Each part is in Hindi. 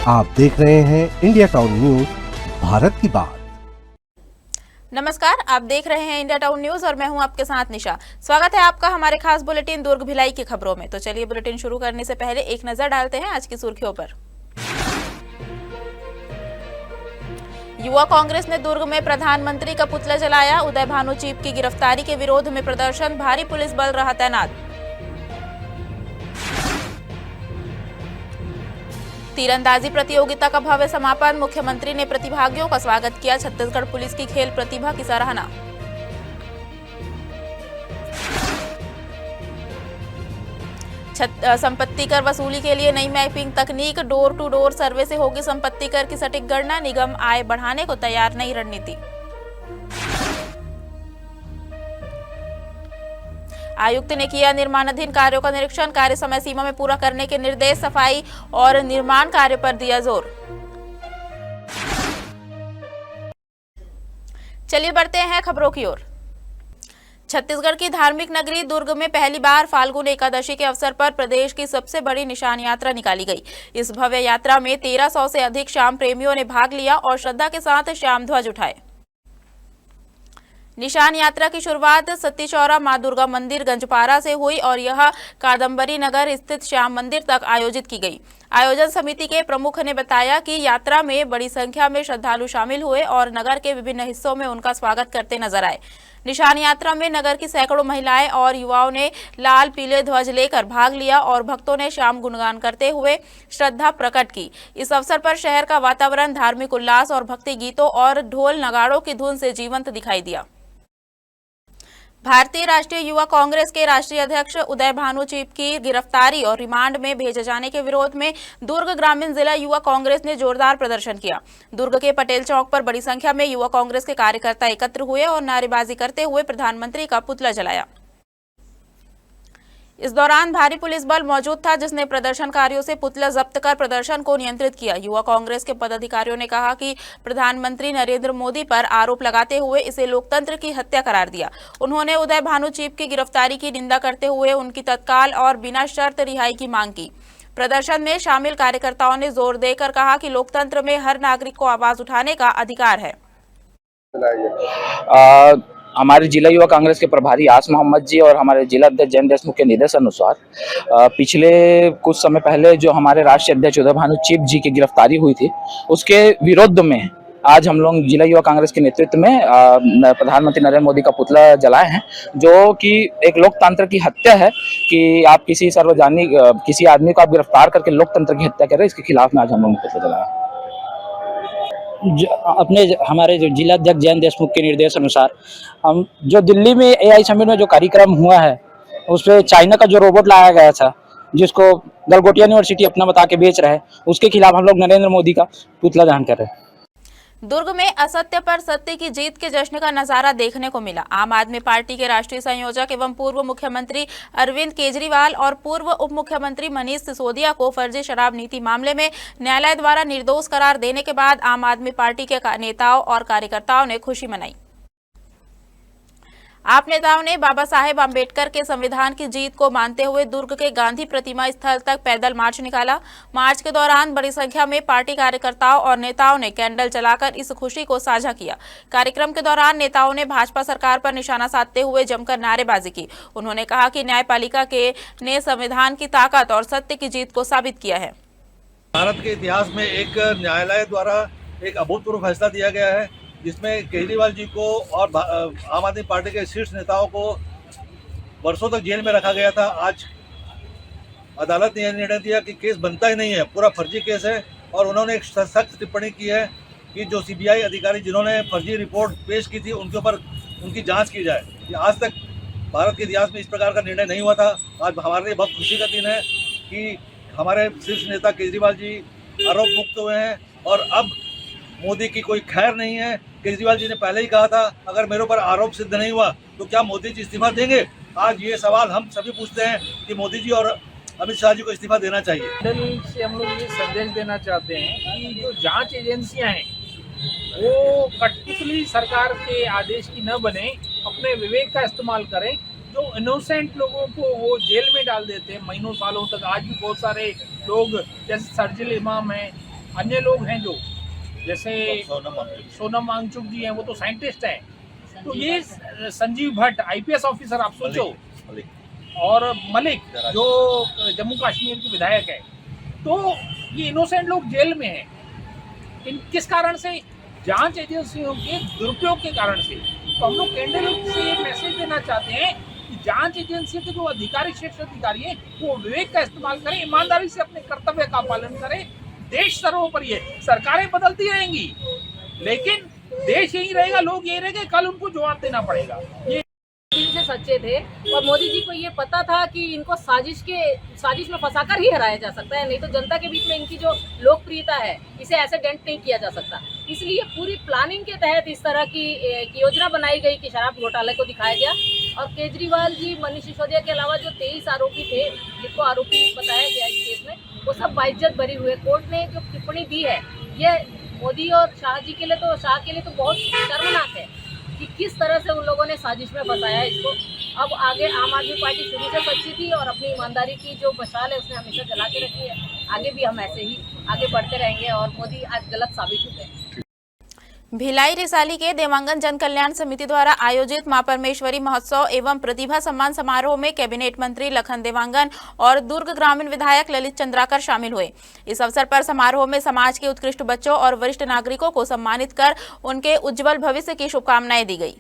आप देख रहे हैं इंडिया टाउन न्यूज, भारत की बात। नमस्कार, आप देख रहे हैं इंडिया टाउन न्यूज और मैं हूं आपके साथ निशा। स्वागत है आपका हमारे खास बुलेटिन दुर्ग भिलाई की खबरों में। तो चलिए बुलेटिन शुरू करने से पहले एक नजर डालते हैं आज की सुर्खियों पर। युवा कांग्रेस ने दुर्ग में प्रधानमंत्री का पुतला जलाया। उदय भानु चीप की गिरफ्तारी के विरोध में प्रदर्शन, भारी पुलिस बल रहा तैनात। तीरंदाजी प्रतियोगिता का भव्य समापन, मुख्यमंत्री ने प्रतिभागियों का स्वागत किया। छत्तीसगढ़ पुलिस की खेल प्रतिभा की सराहना। संपत्ति कर वसूली के लिए नई मैपिंग तकनीक, डोर टू डोर सर्वे से होगी संपत्ति कर की सटीक गणना। निगम आय बढ़ाने को तैयार, नई रणनीति। आयुक्त ने किया निर्माणाधीन कार्यों का निरीक्षण, कार्य समय सीमा में पूरा करने के निर्देश। सफाई और निर्माण कार्य पर दिया जोर। चलिए बढ़ते हैं खबरों की ओर। छत्तीसगढ़ की धार्मिक नगरी दुर्ग में पहली बार फाल्गुन एकादशी के अवसर पर प्रदेश की सबसे बड़ी निशान यात्रा निकाली गई। इस भव्य यात्रा में 1300 से अधिक श्याम प्रेमियों ने भाग लिया और श्रद्धा के साथ श्याम ध्वज उठाए। निशान यात्रा की शुरुआत सती चौरा मां दुर्गा मंदिर गंजपारा से हुई और यह कादम्बरी नगर स्थित श्याम मंदिर तक आयोजित की गई। आयोजन समिति के प्रमुख ने बताया कि यात्रा में बड़ी संख्या में श्रद्धालु शामिल हुए और नगर के विभिन्न हिस्सों में उनका स्वागत करते नजर आए। निशान यात्रा में नगर की सैकड़ों महिलाएं और युवाओं ने लाल पीले ध्वज लेकर भाग लिया और भक्तों ने श्याम गुणगान करते हुए श्रद्धा प्रकट की। इस अवसर पर शहर का वातावरण धार्मिक उल्लास और भक्ति गीतों और ढोल नगाड़ों की धुन से जीवंत दिखाई दिया। भारतीय राष्ट्रीय युवा कांग्रेस के राष्ट्रीय अध्यक्ष उदय भानु चीप की गिरफ्तारी और रिमांड में भेजे जाने के विरोध में दुर्ग ग्रामीण जिला युवा कांग्रेस ने जोरदार प्रदर्शन किया। दुर्ग के पटेल चौक पर बड़ी संख्या में युवा कांग्रेस के कार्यकर्ता एकत्र हुए और नारेबाजी करते हुए प्रधानमंत्री का पुतला जलाया। इस दौरान भारी पुलिस बल मौजूद था, जिसने प्रदर्शनकारियों से पुतला जब्त कर प्रदर्शन को नियंत्रित किया। युवा कांग्रेस के पदाधिकारियों ने कहा कि प्रधानमंत्री नरेंद्र मोदी पर आरोप लगाते हुए इसे लोकतंत्र की हत्या करार दिया। उन्होंने उदय भानु चीप की गिरफ्तारी की निंदा करते हुए उनकी तत्काल और बिना शर्त रिहाई की मांग की। प्रदर्शन में शामिल कार्यकर्ताओं ने जोर देकर कहा कि लोकतंत्र में हर नागरिक को आवाज उठाने का अधिकार है। हमारे जिला युवा कांग्रेस के प्रभारी आस मोहम्मद जी और हमारे जिला अध्यक्ष जैन देशमुख के निर्देश अनुसार पिछले कुछ समय पहले जो हमारे राष्ट्रीय अध्यक्ष उदय भानु चीप जी की गिरफ्तारी हुई थी, उसके विरोध में आज हम लोग जिला युवा कांग्रेस के नेतृत्व में प्रधानमंत्री नरेंद्र मोदी का पुतला जलाए हैं, जो कि एक लोकतंत्र की हत्या है कि आप किसी सार्वजनिक किसी आदमी को आप गिरफ्तार करके लोकतंत्र की हत्या कर रहे हैं। इसके खिलाफ में आज हम लोग ने पुतला जलाया। अपने हमारे जो जिला अध्यक्ष जैन देशमुख के निर्देश अनुसार हम जो दिल्ली में AI समिट में जो कार्यक्रम हुआ है, उस पर चाइना का जो रोबोट लाया गया था, जिसको गलगोटिया यूनिवर्सिटी अपना बता के बेच रहा है, उसके खिलाफ हम लोग नरेंद्र मोदी का पुतला दहन कर रहे हैं। दुर्ग में असत्य पर सत्य की जीत के जश्न का नजारा देखने को मिला। आम आदमी पार्टी के राष्ट्रीय संयोजक एवं पूर्व मुख्यमंत्री अरविंद केजरीवाल और पूर्व उप मुख्यमंत्री मनीष सिसोदिया को फर्जी शराब नीति मामले में न्यायालय द्वारा निर्दोष करार देने के बाद आम आदमी पार्टी के नेताओं और कार्यकर्ताओं ने खुशी मनाई। आप नेताओं ने बाबा साहेब आम्बेडकर के संविधान की जीत को मानते हुए दुर्ग के गांधी प्रतिमा स्थल तक पैदल मार्च निकाला। मार्च के दौरान बड़ी संख्या में पार्टी कार्यकर्ताओं और नेताओं ने कैंडल जलाकर इस खुशी को साझा किया। कार्यक्रम के दौरान नेताओं ने भाजपा सरकार पर निशाना साधते हुए जमकर नारेबाजी की। उन्होंने कहा कि न्यायपालिका के ने संविधान की ताकत और सत्य की जीत को साबित किया है। भारत के इतिहास में एक न्यायालय द्वारा एक अभूतपूर्व फैसला दिया गया है, जिसमें केजरीवाल जी को और आम आदमी पार्टी के शीर्ष नेताओं को वर्षों तक जेल में रखा गया था। आज अदालत ने यह निर्णय दिया कि केस बनता ही नहीं है, पूरा फर्जी केस है, और उन्होंने एक सख्त टिप्पणी की है कि जो CBI अधिकारी जिन्होंने फर्जी रिपोर्ट पेश की थी, उनके ऊपर उनकी जांच की जाए। आज तक भारत के इतिहास में इस प्रकार का निर्णय नहीं हुआ था। आज हमारे लिए बहुत खुशी का दिन है कि हमारे शीर्ष नेता केजरीवाल जी आरोप मुक्त हुए हैं और अब मोदी की कोई खैर नहीं है। केजरीवाल जी ने पहले ही कहा था, अगर मेरे ऊपर आरोप सिद्ध नहीं हुआ तो क्या मोदी जी इस्तीफा देंगे। आज ये सवाल हम सभी पूछते हैं कि मोदी जी और अमित शाह जी को इस्तीफा देना चाहिए। से हम लोग ये संदेश देना चाहते हैं कि जो जांच एजेंसियां हैं वो कठपुतली सरकार के आदेश की न बने, अपने विवेक का इस्तेमाल करें। जो इनोसेंट लोगों को वो जेल में डाल देते हैं महीनों सालों तक। आज भी बहुत सारे लोग जैसे सर्जिल इमाम हैं, अन्य लोग हैं जो जैसे सोनम वांगचुक जी हैं, वो तो साइंटिस्ट हैं। तो ये संजीव भट्ट IPS ऑफिसर आप सोचो, और मलिक जो जम्मू कश्मीर के विधायक है, तो ये इनोसेंट लोग जेल में हैं। इन किस कारण से? जांच एजेंसियों के दुरुपयोग के कारण से। तो हम लोग केंद्र से ये मैसेज देना चाहते हैं कि जांच एजेंसी के जो अधिकारी, शीर्ष अधिकारी हैं, वो विवेक का इस्तेमाल करें, ईमानदारी से अपने कर्तव्य का पालन करें। देश सर्वोपरि है। सरकारें बदलती रहेंगी, लेकिन देश यही रहेगा, लोग यही रहेंगे, कल उनको जवाब देना पड़ेगा। ये दिल से सच्चे थे और मोदी जी को ये पता था कि इनको साजिश में फंसाकर ही हराया जा सकता है, नहीं तो जनता के बीच में इनकी जो लोकप्रियता है इसे ऐसे डेंट नहीं किया जा सकता। इसलिए पूरी प्लानिंग के तहत इस तरह की योजना बनाई गई कि शराब घोटाले को दिखाया गया। और केजरीवाल जी, मनीष सिसोदिया के अलावा जो 23 आरोपी थे जिनको आरोपी बताया गया इस केस में, वो सब बाइज्जत बरी हुए। कोर्ट ने जो टिप्पणी दी है ये मोदी और शाह के लिए तो बहुत शर्मनाक है कि किस तरह से उन लोगों ने साजिश में फंसाया है इसको। अब आगे आम आदमी पार्टी शुरू से सच्ची थी और अपनी ईमानदारी की जो मशाल है उसने हमेशा जला के रखी है। आगे भी हम ऐसे ही आगे बढ़ते रहेंगे और मोदी आज गलत साबित हो गए। भिलाई रिसाली के देवांगन जन कल्याण समिति द्वारा आयोजित मां परमेश्वरी महोत्सव एवं प्रतिभा सम्मान समारोह में कैबिनेट मंत्री लखन देवांगन और दुर्ग ग्रामीण विधायक ललित चंद्राकर शामिल हुए। इस अवसर पर समारोह में समाज के उत्कृष्ट बच्चों और वरिष्ठ नागरिकों को सम्मानित कर उनके उज्जवल भविष्य की शुभकामनाएं दी गई।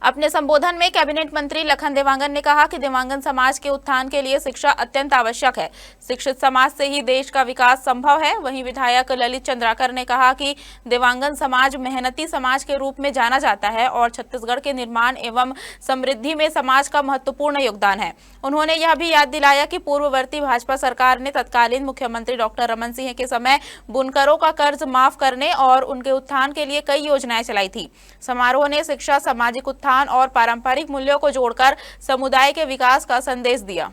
अपने संबोधन में कैबिनेट मंत्री लखन देवांगन ने कहा कि देवांगन समाज के उत्थान के लिए शिक्षा अत्यंत आवश्यक है। शिक्षित समाज से ही देश का विकास संभव है। वहीं विधायक ललित चंद्राकर ने कहा कि देवांगन समाज मेहनती समाज के रूप में जाना जाता है और छत्तीसगढ़ के निर्माण एवं समृद्धि में समाज का महत्वपूर्ण योगदान है। उन्होंने यह भी याद दिलाया कि पूर्ववर्ती भाजपा सरकार ने तत्कालीन मुख्यमंत्री डॉक्टर रमन सिंह के समय बुनकरों का कर्ज माफ करने और उनके उत्थान के लिए कई योजनाएं चलाई थी। समारोह ने शिक्षा, सामाजिक उत्थान और पारंपरिक मूल्यों को जोड़कर समुदाय के विकास का संदेश दिया।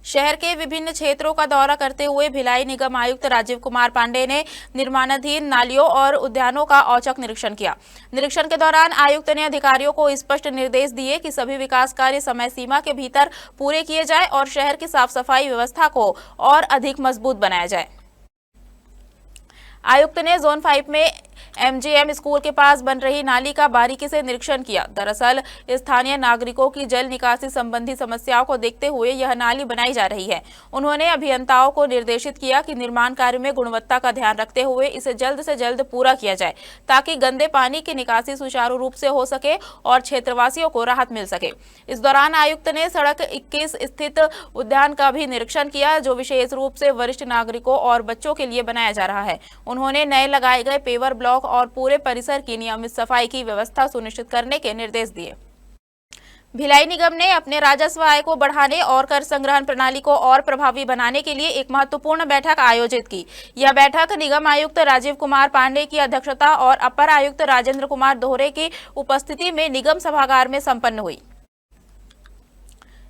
शहर के विभिन्न क्षेत्रों का दौरा करते हुए भिलाई निगम आयुक्त राजीव कुमार पांडे ने निर्माणाधीन नालियों और उद्यानों का औचक निरीक्षण किया। निरीक्षण के दौरान आयुक्त ने अधिकारियों को स्पष्ट निर्देश दिए कि सभी विकास कार्य समय सीमा के भीतर पूरे किए जाए और शहर की साफ सफाई व्यवस्था को और अधिक मजबूत बनाया जाए। आयुक्त ने जोन 5 में MGM स्कूल के पास बन रही नाली का बारीकी से निरीक्षण किया। दरअसल स्थानीय नागरिकों की जल निकासी संबंधी समस्याओं को देखते हुए यह नाली बनाई जा रही है। उन्होंने अभियंताओं को निर्देशित किया कि निर्माण कार्य में गुणवत्ता का ध्यान रखते हुए इसे जल्द से जल्द पूरा किया जाए ताकि गंदे पानी की निकासी सुचारू रूप से हो सके और क्षेत्रवासियों को राहत मिल सके। इस दौरान आयुक्त ने सड़क 21 स्थित उद्यान का भी निरीक्षण किया जो विशेष रूप से वरिष्ठ नागरिकों और बच्चों के लिए बनाया जा रहा है। उन्होंने नए लगाए गए पेवर ब्लॉक और पूरे परिसर की नियमित सफाई की व्यवस्था सुनिश्चित करने के निर्देश दिए। भिलाई निगम ने अपने राजस्व आय को बढ़ाने और कर संग्रहण प्रणाली को और प्रभावी बनाने के लिए एक महत्वपूर्ण बैठक आयोजित की। यह बैठक निगम आयुक्त राजीव कुमार पांडे की अध्यक्षता और अपर आयुक्त राजेंद्र कुमार दोहरे की उपस्थिति में निगम सभागार में संपन्न हुई।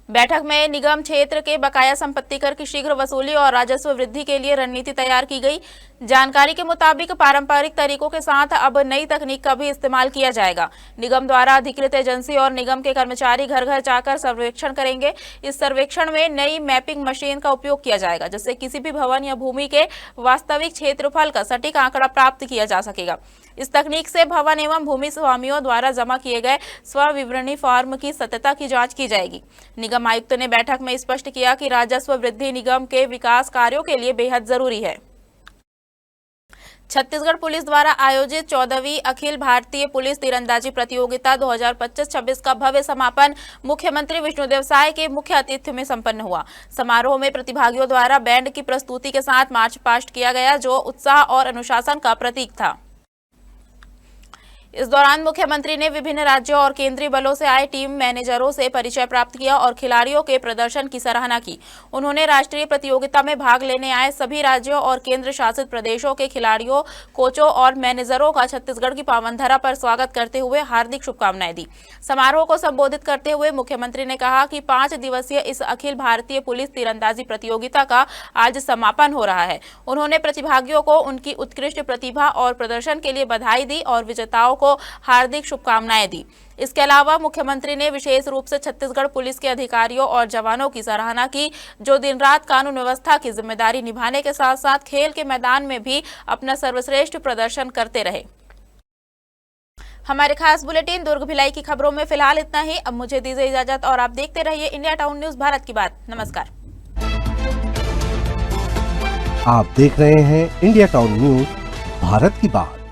बैठक में निगम क्षेत्र के बकाया संपत्ति कर की शीघ्र वसूली और राजस्व वृद्धि के लिए रणनीति तैयार की गई। जानकारी के मुताबिक पारंपरिक तरीकों के साथ अब नई तकनीक का भी इस्तेमाल किया जाएगा। निगम द्वारा अधिकृत एजेंसी और निगम के कर्मचारी घर घर जाकर सर्वेक्षण करेंगे। इस सर्वेक्षण में नई मैपिंग मशीन का उपयोग किया जाएगा जिससे किसी भी भवन या भूमि के वास्तविक क्षेत्रफल का सटीक आंकड़ा प्राप्त किया जा सकेगा। इस तकनीक से भवन एवं भूमि स्वामियों द्वारा जमा किए गए स्व-विवरणी फॉर्म की सत्यता की जांच की जाएगी। निगम आयुक्त ने बैठक में स्पष्ट किया कि राजस्व वृद्धि निगम के विकास कार्यों के लिए बेहद जरूरी है। छत्तीसगढ़ पुलिस द्वारा आयोजित 14वीं अखिल भारतीय पुलिस तीरंदाजी प्रतियोगिता 2025-26 का भव्य समापन मुख्यमंत्री विष्णुदेव साय के मुख्य आतिथ्य में संपन्न हुआ। समारोह में प्रतिभागियों द्वारा बैंड की प्रस्तुति के साथ मार्च पास्ट किया गया जो उत्साह और अनुशासन का प्रतीक था। इस दौरान मुख्यमंत्री ने विभिन्न राज्यों और केंद्रीय बलों से आए टीम मैनेजरों से परिचय प्राप्त किया और खिलाड़ियों के प्रदर्शन की सराहना की। उन्होंने राष्ट्रीय प्रतियोगिता में भाग लेने आए सभी राज्यों और केंद्र शासित प्रदेशों के खिलाड़ियों, कोचों और मैनेजरों का छत्तीसगढ़ की पावन धरा पर स्वागत करते हुए हार्दिक शुभकामनाएं दी। समारोह को संबोधित करते हुए मुख्यमंत्री ने कहा कि 5 दिवसीय इस अखिल भारतीय पुलिस तीरंदाजी प्रतियोगिता का आज समापन हो रहा है। उन्होंने प्रतिभागियों को उनकी उत्कृष्ट प्रतिभा और प्रदर्शन के लिए बधाई दी और विजेताओं को हार्दिक शुभकामनाएं दी। इसके अलावा मुख्यमंत्री ने विशेष रूप से छत्तीसगढ़ पुलिस के अधिकारियों और जवानों की सराहना की, जो दिन रात कानून व्यवस्था की जिम्मेदारी निभाने के साथ साथ खेल के मैदान में भी अपना सर्वश्रेष्ठ प्रदर्शन करते रहे। हमारे खास बुलेटिन दुर्ग भिलाई की खबरों में फिलहाल इतना ही। अब मुझे दीजिए इजाजत और आप देखते रहिए इंडिया टाउन न्यूज भारत की बात। नमस्कार। आप देख रहे हैं इंडिया टाउन न्यूज भारत की बात।